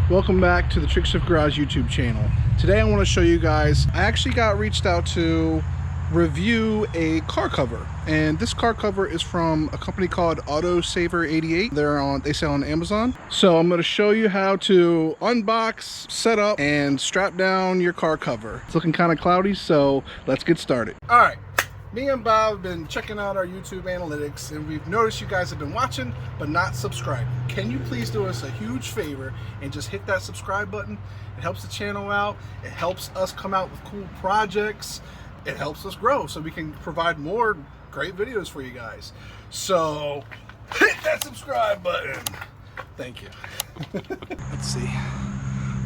Welcome back to the Trick Shift Garage YouTube channel. Today I want to show you guys, I actually got reached out to review a car cover, and this car cover is from a company called AutoSaver88. They sell on Amazon. So I'm going to show you how to unbox, set up, and strap down your car cover. It's looking kind of cloudy, so let's get started. All right. Me and Bob have been checking out our YouTube analytics, and we've noticed you guys have been watching but not subscribing. Can you please do us a huge favor and just hit that subscribe button? It helps the channel out. It helps us come out with cool projects. It helps us grow so we can provide more great videos for you guys. So hit that subscribe button. Thank you. Let's see.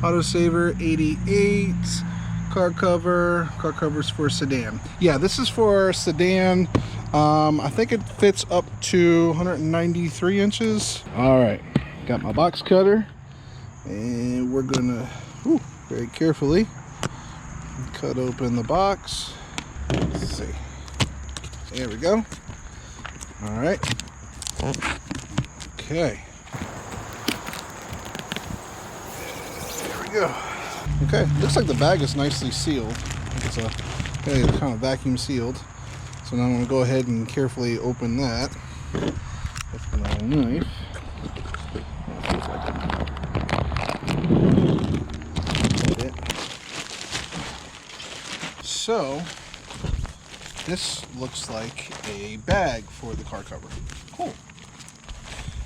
AutoSaver88. Car covers for sedan. Yeah, this is for sedan. I think it fits up to 193 inches. All right, got my box cutter, and we're gonna very carefully cut open the box. Let's see. There we go. All right. Okay. There we go. Okay, looks like the bag is nicely sealed. It's kind of vacuum sealed. So now I'm going to go ahead and carefully open that with my knife. So this looks like a bag for the car cover. Cool.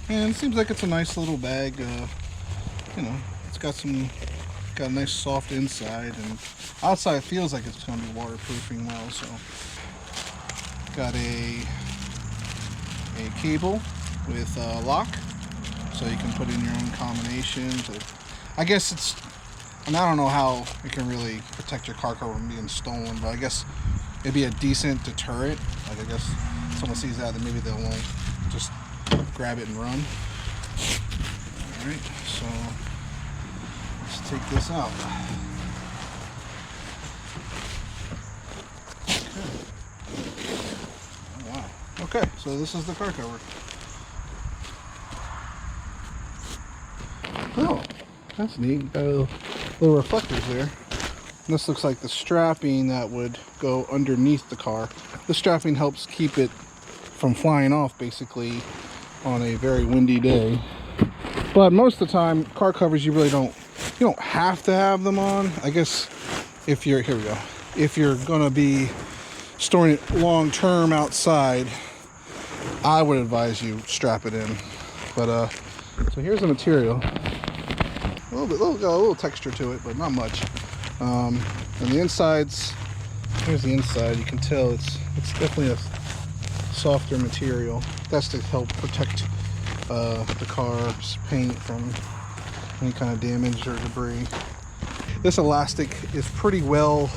And it seems like it's a nice little bag. You know, it's got a nice soft inside, and outside feels like it's going to be waterproofing well. So got a cable with a lock, so you can put in your own combination. I guess I don't know how it can really protect your car cover from being stolen, but I guess it'd be a decent deterrent. Like, I guess if someone sees that, then maybe they won't just grab it and run. All right, so let's take this out. Okay. Oh, wow. Okay, so this is the car cover. Oh, that's neat. Got little reflectors there. And this looks like the strapping that would go underneath the car. The strapping helps keep it from flying off, basically, on a very windy day. But most of the time, car covers, you don't have to have them on. I guess if you're, here we go, if you're gonna be storing it long term outside, I would advise you strap it in. But so here's the material. A little texture to it, but not much. And the insides, here's the inside. You can tell it's definitely a softer material. That's to help protect the car's paint from any kind of damage or debris. This elastic is pretty well,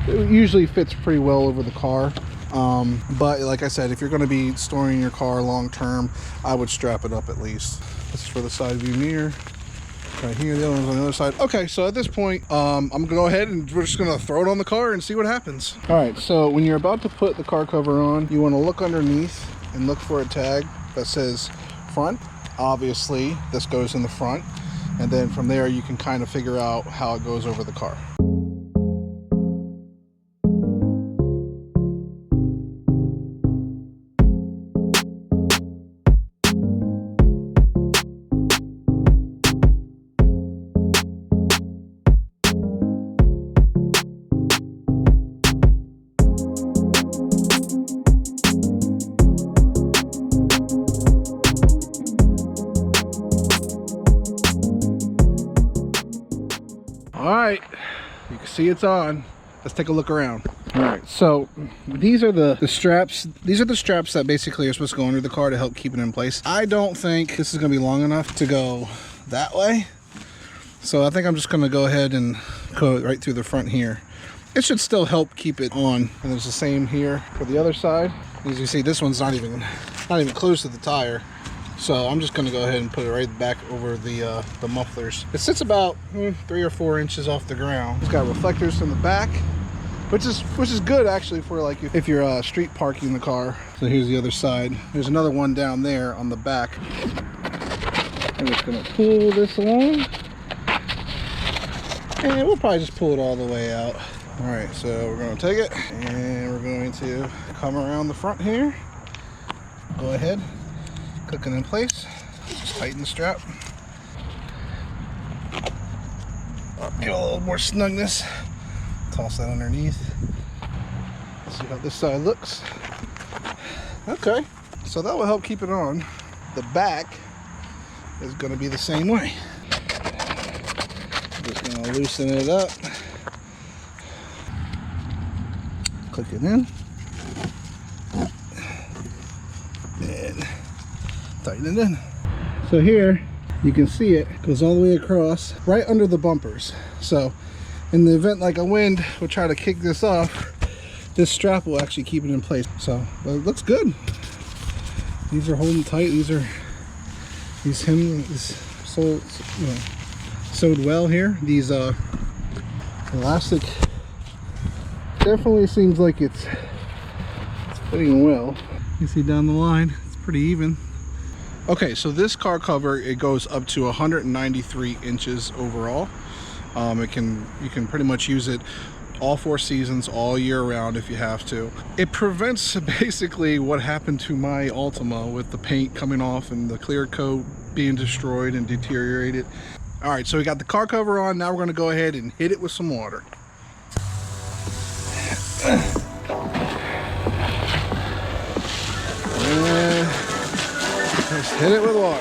it usually fits pretty well over the car. But like I said, if you're going to be storing your car long term, I would strap it up at least. This is for the side view mirror. Right here, the other one's on the other side. Okay, so at this point, I'm gonna go ahead and we're just gonna throw it on the car and see what happens. All right, so when you're about to put the car cover on, you want to look underneath and look for a tag that says front. Obviously, this goes in the front, and then from there you can kind of figure out how it goes over the car. All right, you can see it's on. Let's take a look around. All right, so these are the straps. These are the straps that basically are supposed to go under the car to help keep it in place. I don't think this is gonna be long enough to go that way. So I think I'm just gonna go ahead and go right through the front here. It should still help keep it on. And there's the same here for the other side. As you see, this one's not even close to the tire. So I'm just going to go ahead and put it right back over the mufflers. It sits about 3 or 4 inches off the ground. It's got reflectors in the back, which is good actually for like if you're street parking the car. So here's the other side. There's another one down there on the back. I'm just going to pull this along. And we'll probably just pull it all the way out. All right, so we're gonna take it and we're going to come around the front here. Go ahead, click it in place. Just tighten the strap. Get a little more snugness. Toss that underneath. See how this side looks. Okay, so that will help keep it on. The back is going to be the same way. Just going to loosen it up. Click it in. And tighten it in. So here, you can see it goes all the way across, right under the bumpers. So in the event like a wind would try to kick this off, this strap will actually keep it in place. So well, it looks good. These are holding tight. These so sewed well here. These elastic definitely seems like it's fitting well. You see down the line, it's pretty even. Okay, so this car cover, it goes up to 193 inches overall. You can pretty much use it all 4 seasons, all year round if you have to. It prevents basically what happened to my Altima with the paint coming off and the clear coat being destroyed and deteriorated. All right, so we got the car cover on. Now we're gonna go ahead and hit it with some water. And let's hit it with water.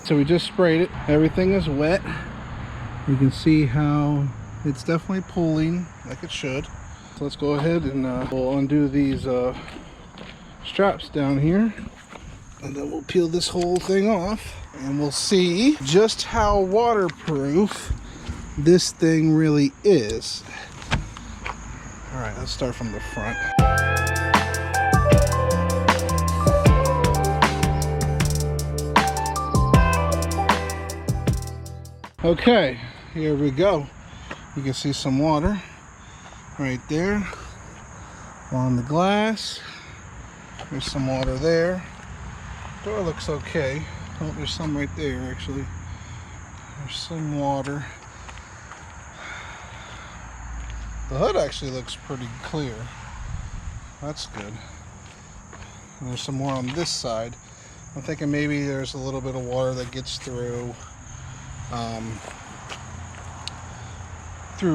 So we just sprayed it. Everything is wet. You can see how it's definitely pulling like it should. So let's go ahead and we'll undo these straps down here, and then we'll peel this whole thing off, and we'll see just how waterproof this thing really is. All right, let's start from the front. Okay, here we go. You can see some water right there on the glass. There's some water there. Door looks okay. Oh, there's some right there actually. There's some water. The hood actually looks pretty clear. That's good. And there's some more on this side. I'm thinking maybe there's a little bit of water that gets through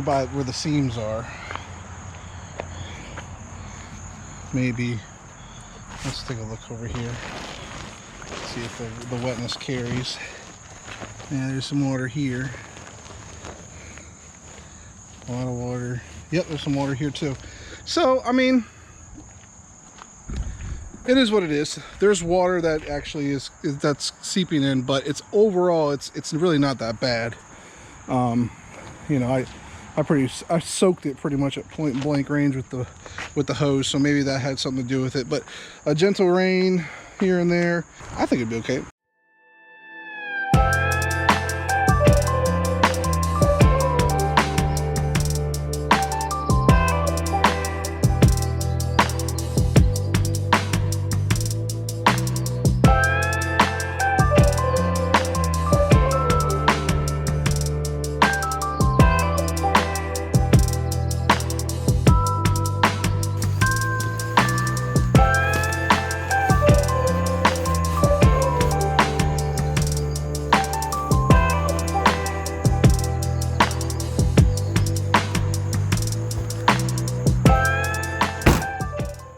by where the seams are. Maybe. Let's take a look over here. See if the wetness carries. Yeah, there's some water here. A lot of water. Yep, there's some water here too. So, I mean, it is what it is. There's water that actually that's seeping in, but it's overall it's really not that bad. You know, I soaked it pretty much at point blank range with the hose, so maybe that had something to do with it. But a gentle rain here and there, I think it'd be okay.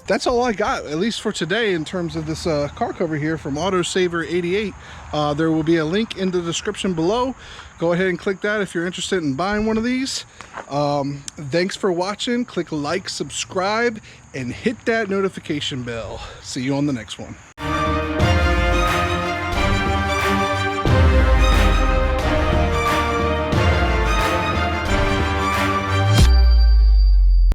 That's all I got, at least for today, in terms of this car cover here from AutoSaver88. There will be a link in the description below. Go ahead and click that if you're interested in buying one of these. Thanks for watching. Click like, subscribe, and hit that notification bell. See you on the next one.